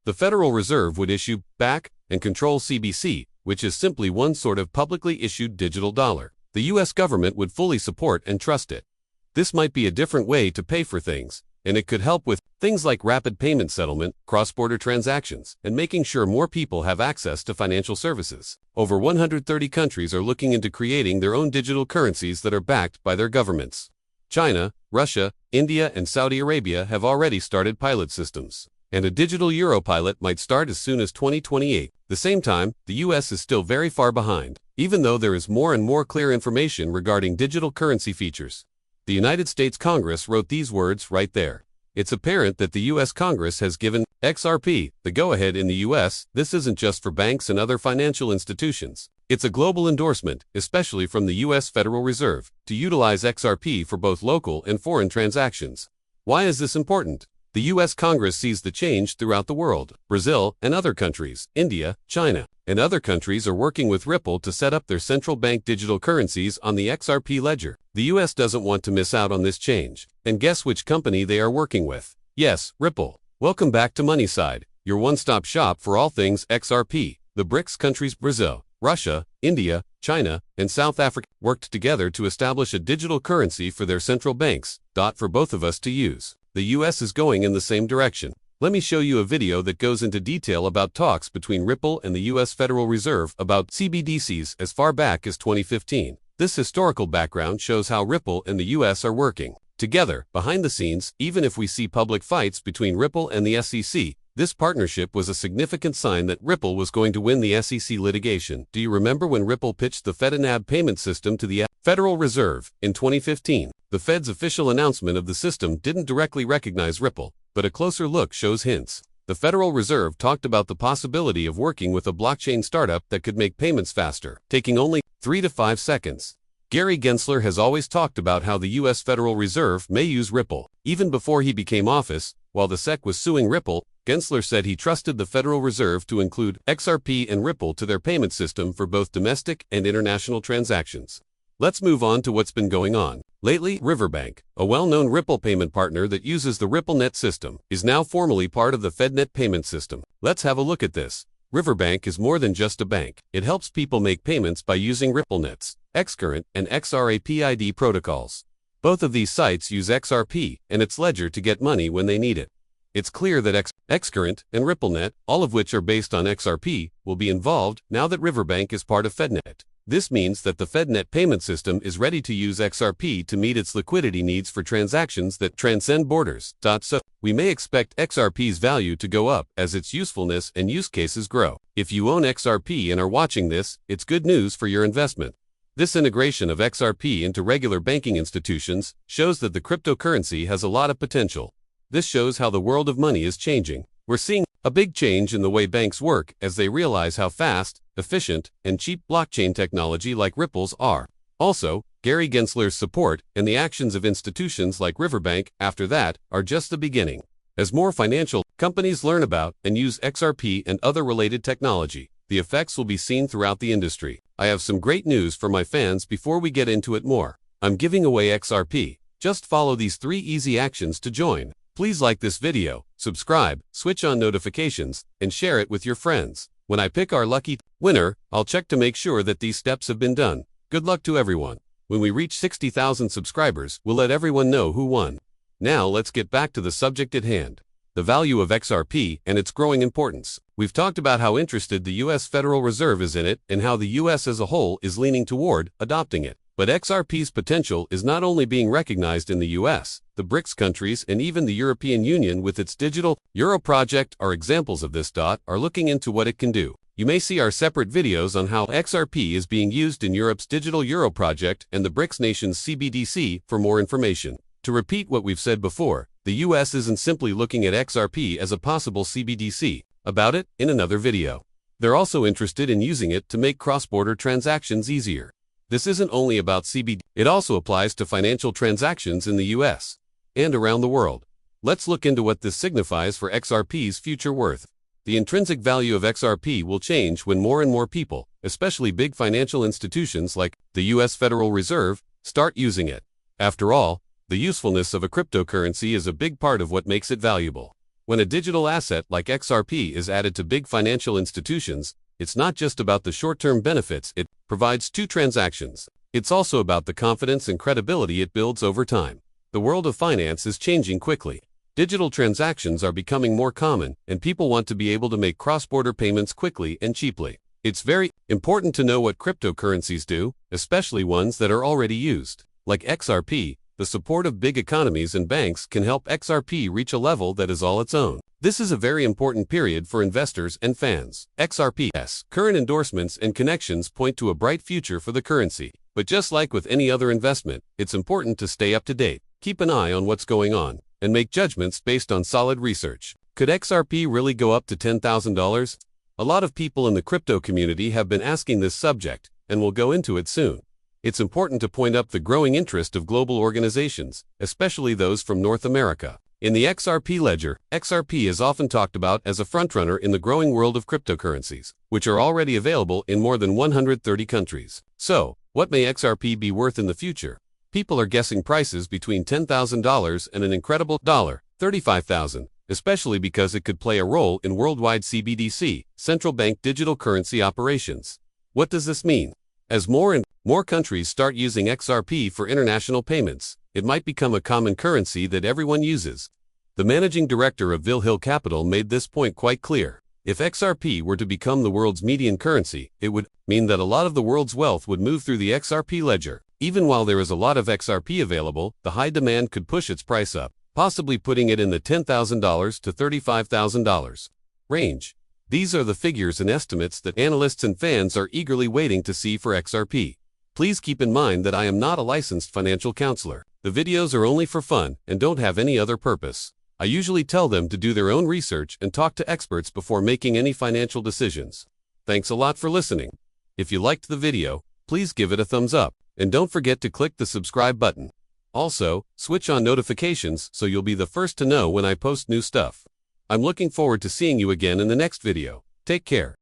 The Federal Reserve would issue, back, and control CBC, which is simply one sort of publicly issued digital dollar. The U.S. government would fully support and trust it. This might be a different way to pay for things, and it could help with things like rapid payment settlement, cross-border transactions, and making sure more people have access to financial services. Over 130 countries are looking into creating their own digital currencies that are backed by their governments. China, Russia, India, and Saudi Arabia have already started pilot systems, and a digital euro pilot might start as soon as 2028. At the same time, the U.S. is still very far behind, even though there is more and more clear information regarding digital currency features. The United States Congress wrote these words right there. It's apparent that the U.S. Congress has given XRP the go-ahead in the U.S. This isn't just for banks and other financial institutions. It's a global endorsement, especially from the U.S. Federal Reserve, to utilize XRP for both local and foreign transactions. Why is this important? The U.S. Congress sees the change throughout the world. Brazil and other countries, India, China, and other countries are working with Ripple to set up their central bank digital currencies on the XRP ledger. The U.S. doesn't want to miss out on this change. And guess which company they are working with? Yes, Ripple. Welcome back to Moneyside, your one-stop shop for all things XRP. The BRICS countries Brazil, Russia, India, China, and South Africa worked together to establish a digital currency for their central banks, for both of us to use. The U.S. is going in the same direction. Let me show you a video that goes into detail about talks between Ripple and the U.S. Federal Reserve about CBDCs as far back as 2015. This historical background shows how Ripple and the U.S. are working together, behind the scenes. Even if we see public fights between Ripple and the SEC, this partnership was a significant sign that Ripple was going to win the SEC litigation. Do you remember when Ripple pitched the FedNAB payment system to the Federal Reserve in 2015? The Fed's official announcement of the system didn't directly recognize Ripple, but a closer look shows hints. The Federal Reserve talked about the possibility of working with a blockchain startup that could make payments faster, taking only 3 to 5 seconds. Gary Gensler has always talked about how the U.S. Federal Reserve may use Ripple. Even before he became office, while the SEC was suing Ripple, Gensler said he trusted the Federal Reserve to include XRP and Ripple to their payment system for both domestic and international transactions. Let's move on to what's been going on. Lately, Riverbank, a well-known Ripple payment partner that uses the RippleNet system, is now formally part of the FedNet payment system. Let's have a look at this. Riverbank is more than just a bank. It helps people make payments by using RippleNet's Xcurrent and XRAPID protocols. Both of these sites use XRP and its ledger to get money when they need it. It's clear that Xcurrent and RippleNet, all of which are based on XRP, will be involved now that Riverbank is part of FedNet. This means that the FedNet payment system is ready to use XRP to meet its liquidity needs for transactions that transcend borders. So, we may expect XRP's value to go up as its usefulness and use cases grow. If you own XRP and are watching this, it's good news for your investment. This integration of XRP into regular banking institutions shows that the cryptocurrency has a lot of potential. This shows how the world of money is changing. We're seeing a big change in the way banks work as they realize how fast, efficient, and cheap blockchain technology like Ripple's are. Also, Gary Gensler's support and the actions of institutions like Riverbank after that are just the beginning. As more financial companies learn about and use XRP and other related technology, the effects will be seen throughout the industry. I have some great news for my fans before we get into it more. I'm giving away XRP. Just follow these 3 easy actions to join. Please like this video, subscribe, switch on notifications, and share it with your friends. When I pick our lucky winner, I'll check to make sure that these steps have been done. Good luck to everyone. When we reach 60,000 subscribers, we'll let everyone know who won. Now let's get back to the subject at hand. The value of XRP and its growing importance. We've talked about how interested the U.S. Federal Reserve is in it and how the U.S. as a whole is leaning toward adopting it. But XRP's potential is not only being recognized in the U.S., the BRICS countries and even the European Union with its digital euro project are examples of this. Are looking into what it can do. You may see our separate videos on how XRP is being used in Europe's digital euro project and the BRICS nations CBDC for more information. To repeat what we've said before, the U.S. isn't simply looking at XRP as a possible CBDC. About it in another video. They're also interested in using it to make cross-border transactions easier. This isn't only about CBD, it also applies to financial transactions in the US and around the world. Let's look into what this signifies for XRP's future worth. The intrinsic value of XRP will change when more and more people, especially big financial institutions like the US Federal Reserve, start using it. After all, the usefulness of a cryptocurrency is a big part of what makes it valuable. When a digital asset like XRP is added to big financial institutions, it's not just about the short-term benefits it provides to transactions. It's also about the confidence and credibility it builds over time. The world of finance is changing quickly. Digital transactions are becoming more common, and people want to be able to make cross-border payments quickly and cheaply. It's very important to know what cryptocurrencies do, especially ones that are already used. Like XRP, the support of big economies and banks can help XRP reach a level that is all its own. This is a very important period for investors and fans. XRP's current endorsements and connections point to a bright future for the currency. But just like with any other investment, it's important to stay up to date, keep an eye on what's going on, and make judgments based on solid research. Could XRP really go up to $10,000? A lot of people in the crypto community have been asking this subject, and we'll go into it soon. It's important to point up the growing interest of global organizations, especially those from North America. In the XRP ledger, XRP is often talked about as a frontrunner in the growing world of cryptocurrencies, which are already available in more than 130 countries. So, what may XRP be worth in the future? People are guessing prices between $10,000 and an incredible $35,000, especially because it could play a role in worldwide CBDC, central bank digital currency operations. What does this mean? As more and more countries start using XRP for international payments, it might become a common currency that everyone uses. The managing director of Vill Hill Capital made this point quite clear. If XRP were to become the world's median currency, it would mean that a lot of the world's wealth would move through the XRP ledger. Even while there is a lot of XRP available, the high demand could push its price up, possibly putting it in the $10,000 to $35,000 range. These are the figures and estimates that analysts and fans are eagerly waiting to see for XRP. Please keep in mind that I am not a licensed financial counselor. The videos are only for fun and don't have any other purpose. I usually tell them to do their own research and talk to experts before making any financial decisions. Thanks a lot for listening. If you liked the video, please give it a thumbs up, and don't forget to click the subscribe button. Also, switch on notifications so you'll be the first to know when I post new stuff. I'm looking forward to seeing you again in the next video. Take care.